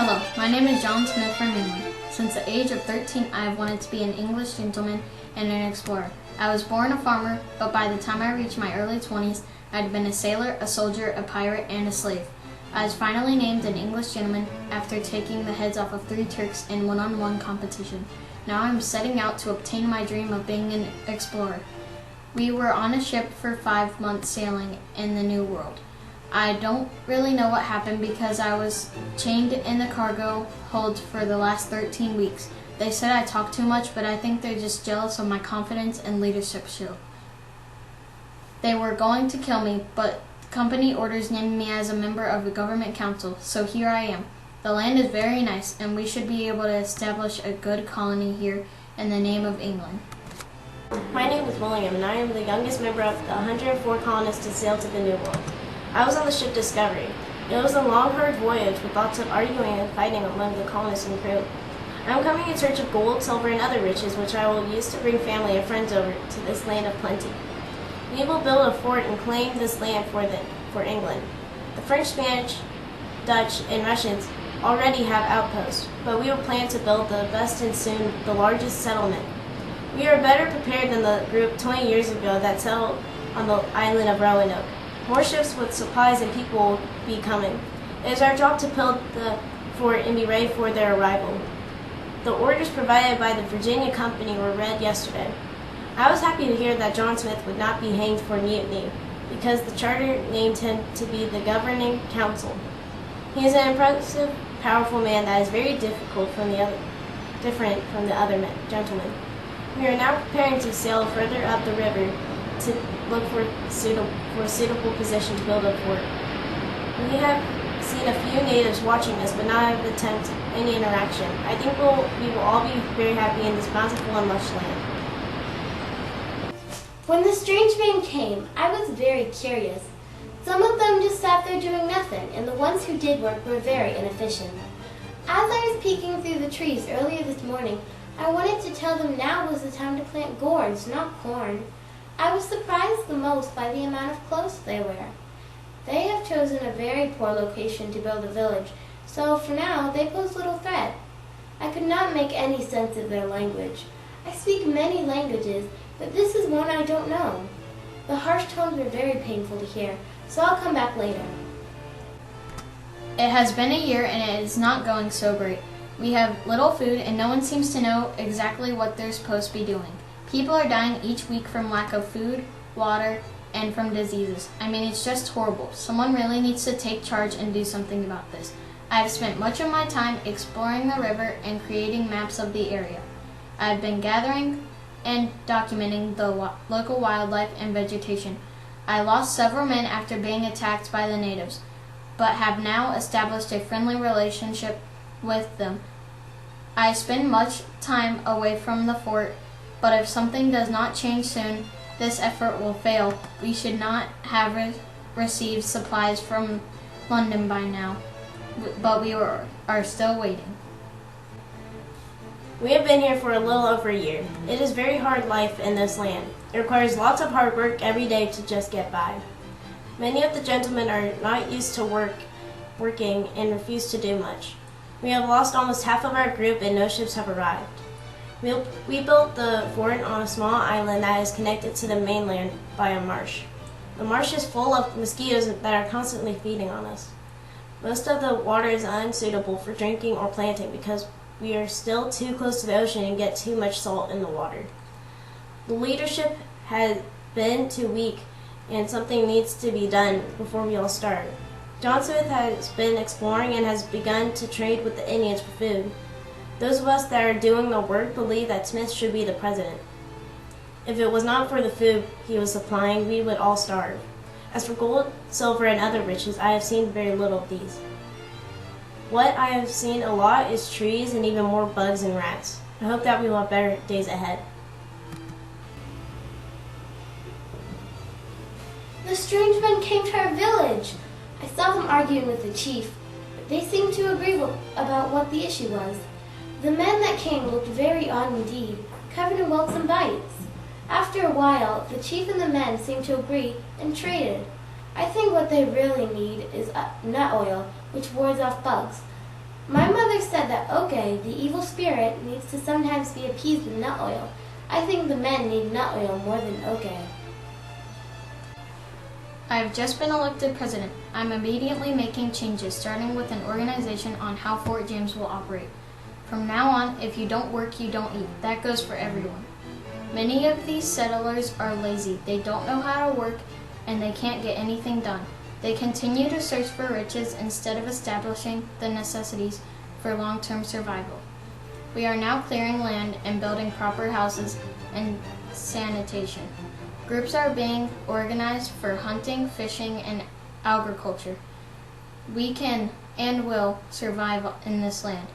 Hello, my name is John Smith from England. Since the age of 13, I have wanted to be an English gentleman and an explorer. I was born a farmer, but by the time I reached my early 20s, I had been a sailor, a soldier, a pirate, and a slave. I was finally named an English gentleman after taking the heads off of 3 Turks in one-on-one competition. Now I'm setting out to obtain my dream of being an explorer. We were on a ship for 5 months sailing in the New World. I don't really know what happened because I was chained in the cargo hold for the last 13 weeks. They said I talk too much, but I think they're just jealous of my confidence and leadership skill. They were going to kill me, but company orders named me as a member of the government council, so here I am. The land is very nice, and we should be able to establish a good colony here in the name of England. My name is William, and I am the youngest member of the 104 colonists to sail to the New World. I was on the ship Discovery. It was a long, hard voyage with lots of arguing and fighting among the colonists and crew. I am coming in search of gold, silver, and other riches, which I will use to bring family and friends over to this land of plenty. We will build a fort and claim this land for England. The French, Spanish, Dutch, and Russians already have outposts, but we will plan to build the best and soon the largest settlement. We are better prepared than the group 20 years ago that settled on the island of Roanoke. More ships with supplies and people will be coming. It is our job to build the fort and be ready for their arrival. The orders provided by the Virginia Company were read yesterday. I was happy to hear that John Smith would not be hanged for mutiny, because the charter named him to be the governing council. He is an impressive, powerful man that is very different from the other gentlemen. We are now preparing to sail further up the river to look for a suitable position to build a fort. We have seen a few natives watching us, but not have attempted any interaction. I think we will all be very happy in this bountiful and lush land. When the strange man came, I was very curious. Some of them just sat there doing nothing, and the ones who did work were very inefficient. As I was peeking through the trees earlier this morning, I wanted to tell them now was the time to plant gourds, not corn. I was surprised the most by the amount of clothes they wear. They have chosen a very poor location to build a village, so for now they pose little threat. I could not make any sense of their language. I speak many languages, but this is one I don't know. The harsh tones were very painful to hear, so I'll come back later. It has been a year and it is not going so great. We have little food and no one seems to know exactly what they're supposed to be doing. People are dying each week from lack of food, water, and from diseases. I mean, it's just horrible. Someone really needs to take charge and do something about this. I have spent much of my time exploring the river and creating maps of the area. I have been gathering and documenting the local wildlife and vegetation. I lost several men after being attacked by the natives, but have now established a friendly relationship with them. I spend much time away from the fort, but if something does not change soon, this effort will fail. We should not have received supplies from London by now, but we are still waiting. We have been here for a little over a year. It is very hard life in this land. It requires lots of hard work every day to just get by. Many of the gentlemen are not used to working and refuse to do much. We have lost almost half of our group and no ships have arrived. We built the fort on a small island that is connected to the mainland by a marsh. The marsh is full of mosquitoes that are constantly feeding on us. Most of the water is unsuitable for drinking or planting because we are still too close to the ocean and get too much salt in the water. The leadership has been too weak and something needs to be done before we all start. John Smith has been exploring and has begun to trade with the Indians for food. Those of us that are doing the work believe that Smith should be the president. If it was not for the food he was supplying, we would all starve. As for gold, silver, and other riches, I have seen very little of these. What I have seen a lot is trees and even more bugs and rats. I hope that we will have better days ahead. The strange men came to our village. I saw them arguing with the chief, but they seemed to agree about what the issue was. The men that came looked very odd indeed, covered in welts and bites. After a while, the chief and the men seemed to agree and traded. I think what they really need is nut oil, which wards off bugs. My mother said that Oge, the evil spirit, needs to sometimes be appeased with nut oil. I think the men need nut oil more than Oge. I have just been elected president. I'm immediately making changes, starting with an organization on how Fort James will operate. From now on, if you don't work, you don't eat. That goes for everyone. Many of these settlers are lazy. They don't know how to work, and they can't get anything done. They continue to search for riches instead of establishing the necessities for long-term survival. We are now clearing land and building proper houses and sanitation. Groups are being organized for hunting, fishing, and agriculture. We can and will survive in this land.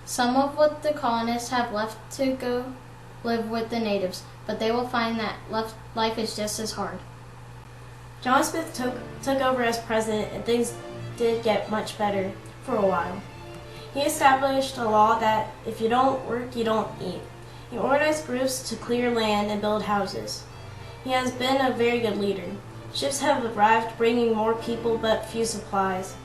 Some of what the colonists have left to go live with the natives, but they will find that life is just as hard. John Smith took over as president, and things did get much better for a while. He established a law that if you don't work, you don't eat. He organized groups to clear land and build houses. He has been a very good leader. Ships have arrived bringing more people but few supplies.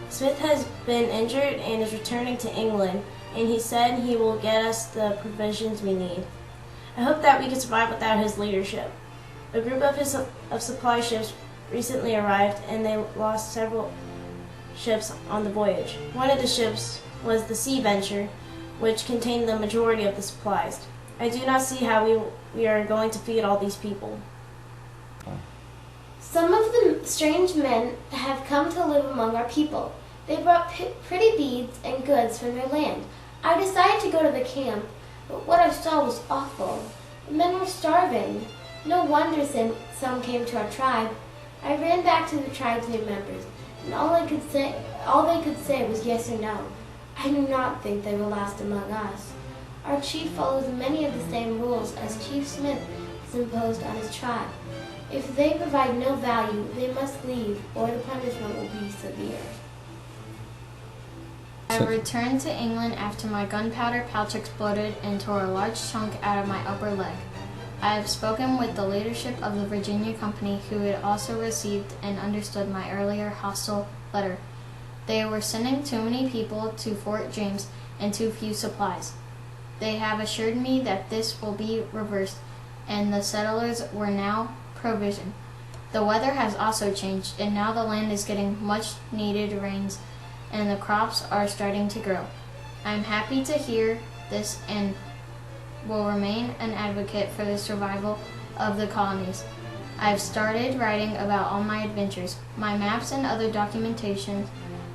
Smith has been injured and is returning to England, and he said he will get us the provisions we need. I hope that we can survive without his leadership. A group of supply ships recently arrived, and they lost several ships on the voyage. One of the ships was the Sea Venture, which contained the majority of the supplies. I do not see how we are going to feed all these people. Some of the strange men have come to live among our people. They brought pretty beads and goods from their land. I decided to go to the camp, but what I saw was awful. The men were starving. No wonder some came to our tribe. I ran back to the tribe's new members, and all they could say was yes or no. I do not think they will last among us. Our chief follows many of the same rules as Chief Smith has imposed on his tribe. If they provide no value, they must leave, or the punishment will be severe. I returned to England after my gunpowder pouch exploded and tore a large chunk out of my upper leg. I have spoken with the leadership of the Virginia Company, who had also received and understood my earlier hostile letter. They were sending too many people to Fort James and too few supplies. They have assured me that this will be reversed, and the settlers were now provisioned. The weather has also changed, and now the land is getting much needed rains, and the crops are starting to grow. I am happy to hear this and will remain an advocate for the survival of the colonies. I have started writing about all my adventures. My maps and other documentation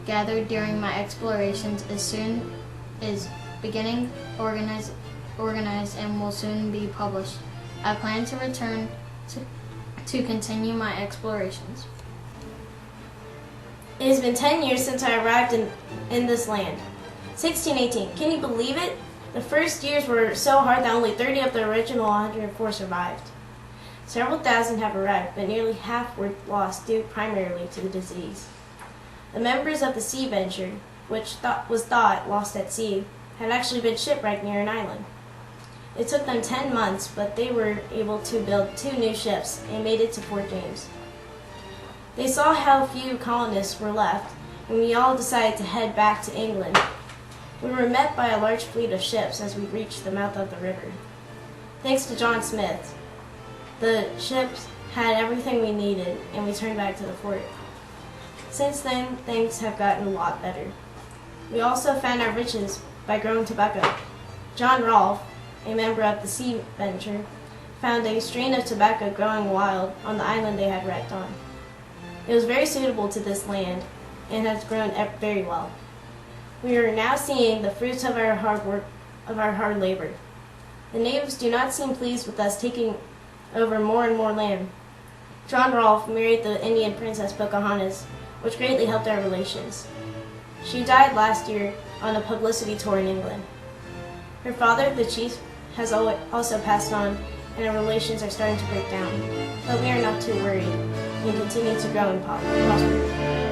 gathered during my explorations is beginning organized and will soon be published. I plan to return to continue my explorations. It has been 10 years since I arrived in this land. 1618. Can you believe it? The first years were so hard that only 30 of the original 104 survived. Several thousand have arrived, but nearly half were lost due primarily to the disease. The members of the Sea Venture, which was thought lost at sea, had actually been shipwrecked near an island. It took them 10 months, but they were able to build 2 new ships and made it to Fort James. They saw how few colonists were left, and we all decided to head back to England. We were met by a large fleet of ships as we reached the mouth of the river. Thanks to John Smith, the ships had everything we needed, and we turned back to the fort. Since then, things have gotten a lot better. We also found our riches by growing tobacco. John Rolfe, a member of the Sea Venture, found a strain of tobacco growing wild on the island they had wrecked on. It was very suitable to this land and has grown very well. We are now seeing the fruits of our hard labor. The natives do not seem pleased with us taking over more and more land. John Rolfe married the Indian princess Pocahontas, which greatly helped our relations. She died last year on a publicity tour in England. Her father, the chief, has also passed on, and our relations are starting to break down. But we are not too worried and continue to grow and prosper.